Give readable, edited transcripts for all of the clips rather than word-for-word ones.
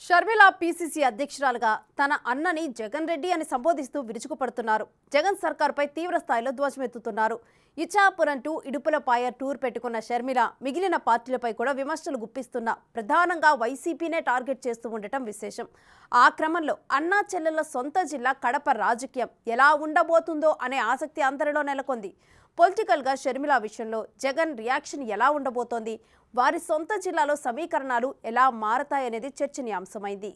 Sharmila PCC అధ్యక్షురాలుగా తన అన్నని జగన్ రెడ్డి అని సంబోధిస్తూ విరుచుకుపడుతున్నారు. జగన్ సర్కార్పై తీవ్ర స్థాయిలో ధ్వజమెత్తుతున్నారు. ఇచ్చాపురం టు ఇడుపులపాయ టూర్ పెట్టుకున్న షర్మిల మిగిలిన పార్టీలపై కూడా విమర్శలు గుప్పిస్తున్నా ప్రధానంగా వైసీపీనే టార్గెట్ చేస్తూ ఉండటం విశేషం. ఆ క్రమంలో అన్నా చెల్లెల సొంత జిల్లా కడప రాజకీయం ఎలా ఉండబోతుందో అనే ఆసక్తి అందరిలో నెలకొంది. పొలిటికల్గా షర్మిల విషయంలో జగన్ రియాక్షన్ ఎలా ఉండబోతోంది, వారి సొంత జిల్లాలో సమీకరణాలు ఎలా మారతాయనేది చర్చనీయాంశమైంది.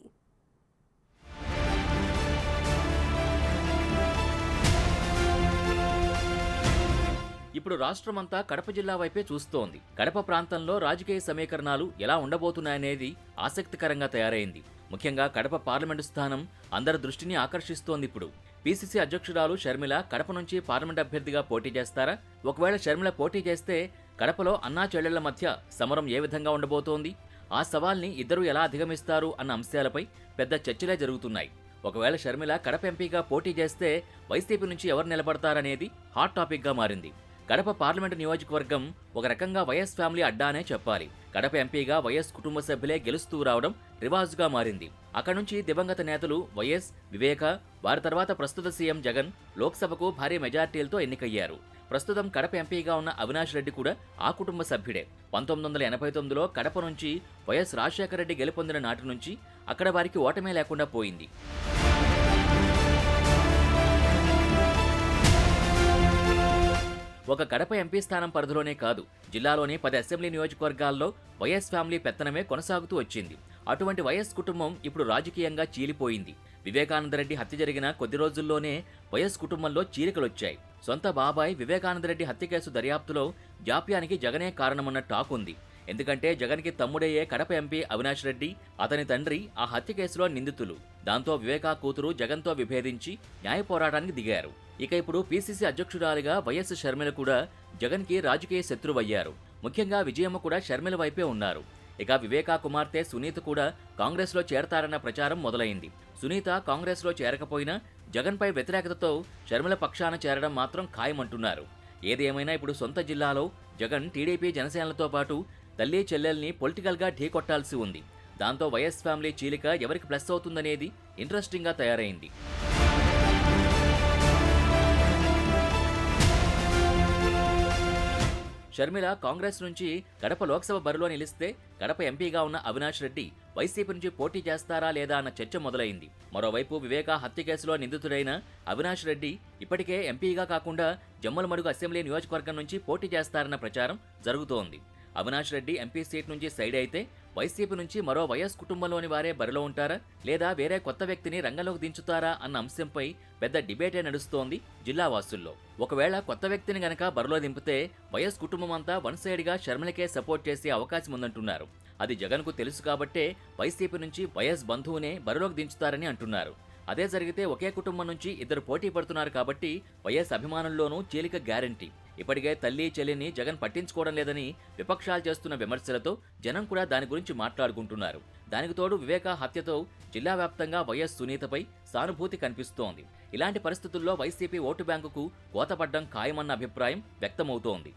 ఇప్పుడు రాష్ట్రమంతా కడప జిల్లా వైపే చూస్తోంది. కడప ప్రాంతంలో రాజకీయ సమీకరణాలు ఎలా ఉండబోతున్నాయనేది ఆసక్తికరంగా తయారైంది. ముఖ్యంగా కడప పార్లమెంటు స్థానం అందరి దృష్టిని ఆకర్షిస్తోంది. ఇప్పుడు పీసీసీ అధ్యక్షురాలు షర్మిల కడప నుంచి పార్లమెంట్ అభ్యర్థిగా పోటీ చేస్తారా? ఒకవేళ షర్మిల పోటీ చేస్తే కడపలో అన్నా చెల్లెళ్ల మధ్య సమరం ఏ విధంగా ఉండబోతోంది? ఆ సవాల్ని ఇద్దరు ఎలా అధిగమిస్తారు అన్న అంశాలపై పెద్ద చర్చలే జరుగుతున్నాయి. ఒకవేళ షర్మిల కడప ఎంపీగా పోటీ చేస్తే వైసీపీ నుంచి ఎవరు నిలబడతారనేది హాట్ టాపిక్గా మారింది. కడప పార్లమెంటు నియోజకవర్గం ఒక రకంగా వైఎస్ ఫ్యామిలీ అడ్డానే చెప్పాలి. కడప ఎంపీగా వైఎస్ కుటుంబ సభ్యులే గెలుస్తూ రావడం రివాజుగా మారింది. అక్కడి నుంచి దివంగత నేతలు వైఎస్, వివేక, వారి తర్వాత ప్రస్తుత సీఎం జగన్ లోక్సభకు భారీ మెజార్టీలతో ఎన్నికయ్యారు. ప్రస్తుతం కడప ఎంపీగా ఉన్న అవినాష్ రెడ్డి కూడా ఆ కుటుంబ సభ్యుడే. 1989లో కడప నుంచి వైఎస్ రాజశేఖర రెడ్డి గెలుపొందిన నాటి నుంచి అక్కడ వారికి ఓటమే లేకుండా పోయింది. ఒక కడప ఎంపీ స్థానం పరిధిలోనే కాదు, జిల్లాలోని 10 అసెంబ్లీ నియోజకవర్గాల్లో వైఎస్ ఫ్యామిలీ పెత్తనమే కొనసాగుతూ వచ్చింది. అటువంటి వైఎస్ కుటుంబం ఇప్పుడు రాజకీయంగా చీలిపోయింది. వివేకానందరెడ్డి హత్య జరిగిన కొద్ది రోజుల్లోనే వైఎస్ కుటుంబంలో చీలికలొచ్చాయి. సొంత బాబాయ్ వివేకానందరెడ్డి హత్య కేసు దర్యాప్తులో జాప్యానికి జగనే కారణమన్న టాక్ ఉంది. ఎందుకంటే జగన్కి తమ్ముడయ్యే కడప ఎంపీ అవినాష్ రెడ్డి, అతని తండ్రి ఆ హత్య కేసులో నిందితులు. దాంతో వివేకా కూతురు జగన్తో విభేదించి న్యాయ పోరాటానికి దిగారు. ఇక ఇప్పుడు పీసీసీ అధ్యక్షురాలిగా వైఎస్ షర్మిల కూడా జగన్కి రాజకీయ శత్రువయ్యారు. ముఖ్యంగా విజయమ్మ కూడా షర్మిల వైపే ఉన్నారు. ఇక వివేకా కుమార్తె సునీత కూడా కాంగ్రెస్లో చేరతారన్న ప్రచారం మొదలైంది. సునీత కాంగ్రెస్లో చేరకపోయినా జగన్పై వ్యతిరేకతతో షర్మిల పక్షాన చేరడం మాత్రం ఖాయమంటున్నారు. ఏది ఏమైనా ఇప్పుడు సొంత జిల్లాలో జగన్ టీడీపీ, జనసేనలతో పాటు తల్లి చెల్లెల్ని పొలిటికల్గా ఢీకొట్టాల్సి ఉంది. దాంతో వైఎస్ ఫ్యామిలీ చీలిక ఎవరికి ప్లస్ అవుతుందనేది ఇంట్రెస్టింగ్గా తయారైంది. షర్మిల కాంగ్రెస్ నుంచి కడప లోక్సభ బరిలో నిలిస్తే కడప ఎంపీగా ఉన్న అవినాష్ రెడ్డి వైసీపీ నుంచి పోటీ చేస్తారా లేదా అన్న చర్చ మొదలైంది. మరోవైపు వివేకా హత్య కేసులో నిందితుడైన అవినాష్ రెడ్డి ఇప్పటికే ఎంపీగా కాకుండా జమ్మలమడుగు అసెంబ్లీ నియోజకవర్గం నుంచి పోటీ చేస్తారన్న ప్రచారం జరుగుతోంది. అవినాష్ రెడ్డి ఎంపీ సీట్ నుంచి సైడ్ అయితే వైసీపీ నుంచి మరో వైఎస్ కుటుంబంలోని వారే బరిలో ఉంటారా లేదా వేరే కొత్త వ్యక్తిని రంగంలోకి దించుతారా అన్న అంశంపై పెద్ద డిబేటే నడుస్తోంది జిల్లా వాసుల్లో. ఒకవేళ కొత్త వ్యక్తిని గనక బరిలో దింపితే వైఎస్ కుటుంబం అంతా వన్ సైడ్గా షర్మిలకే సపోర్ట్ చేసే అవకాశం ఉందంటున్నారు. అది జగన్కు తెలుసు కాబట్టే వైసీపీ నుంచి వైఎస్ బంధువునే బరిలోకి దించుతారని అంటున్నారు. అదే జరిగితే ఒకే కుటుంబం నుంచి ఇద్దరు పోటీ పడుతున్నారు కాబట్టి వైఎస్ అభిమానుల్లోనూ చీలిక గ్యారంటీ. ఇప్పటికే తల్లి చెల్లిని జగన్ పట్టించుకోవడం లేదని విపక్షాలు చేస్తున్న విమర్శలతో జనం కూడా దాని గురించి మాట్లాడుకుంటున్నారు. దానికి తోడు వివేకా హత్యతో జిల్లా వ్యాప్తంగా వైఎస్ సునీతపై సానుభూతి కనిపిస్తోంది. ఇలాంటి పరిస్థితుల్లో వైసీపీ ఓటు బ్యాంకుకు కోతపడ్డం ఖాయమన్న అభిప్రాయం వ్యక్తమవుతోంది.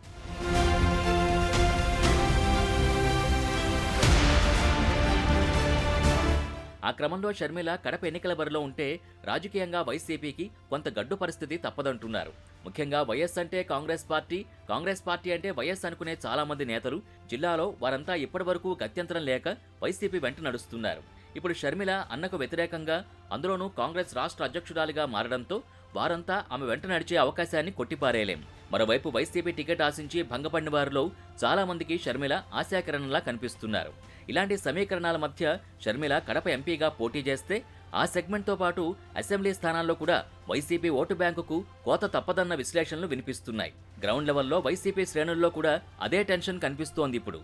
ఆ క్రమంలో షర్మిల కడప ఎన్నికల బరిలో ఉంటే రాజకీయంగా వైసీపీకి కొంత గడ్డు పరిస్థితి తప్పదంటున్నారు. ముఖ్యంగా వైఎస్ అంటే కాంగ్రెస్ పార్టీ, కాంగ్రెస్ పార్టీ అంటే వైఎస్ అనుకునే చాలా మంది నేతలు జిల్లాలో వారంతా ఇప్పటివరకు గత్యంతరం లేక వైసీపీ వెంట నడుస్తున్నారు. ఇప్పుడు షర్మిల అన్నకు వ్యతిరేకంగా, అందులోనూ కాంగ్రెస్ రాష్ట్ర అధ్యక్షురాలిగా మారడంతో వారంతా ఆమె వెంట నడిచే అవకాశాన్ని కొట్టిపారేయలేం. మరోవైపు వైసీపీ టికెట్ ఆశించి భంగపడిన వారిలో చాలా మందికి షర్మిల ఆశాకిరణంలా కనిపిస్తున్నారు. ఇలాంటి సమీకరణాల మధ్య షర్మిల కడప ఎంపీగా పోటీ చేస్తే ఆ సెగ్మెంట్తో పాటు అసెంబ్లీ స్థానాల్లో కూడా వైసీపీ ఓటు బ్యాంకుకు కోత తప్పదన్న విశ్లేషణలు వినిపిస్తున్నాయి. గ్రౌండ్ లెవెల్లో వైసీపీ శ్రేణుల్లో కూడా అదే టెన్షన్ కనిపిస్తోంది ఇప్పుడు.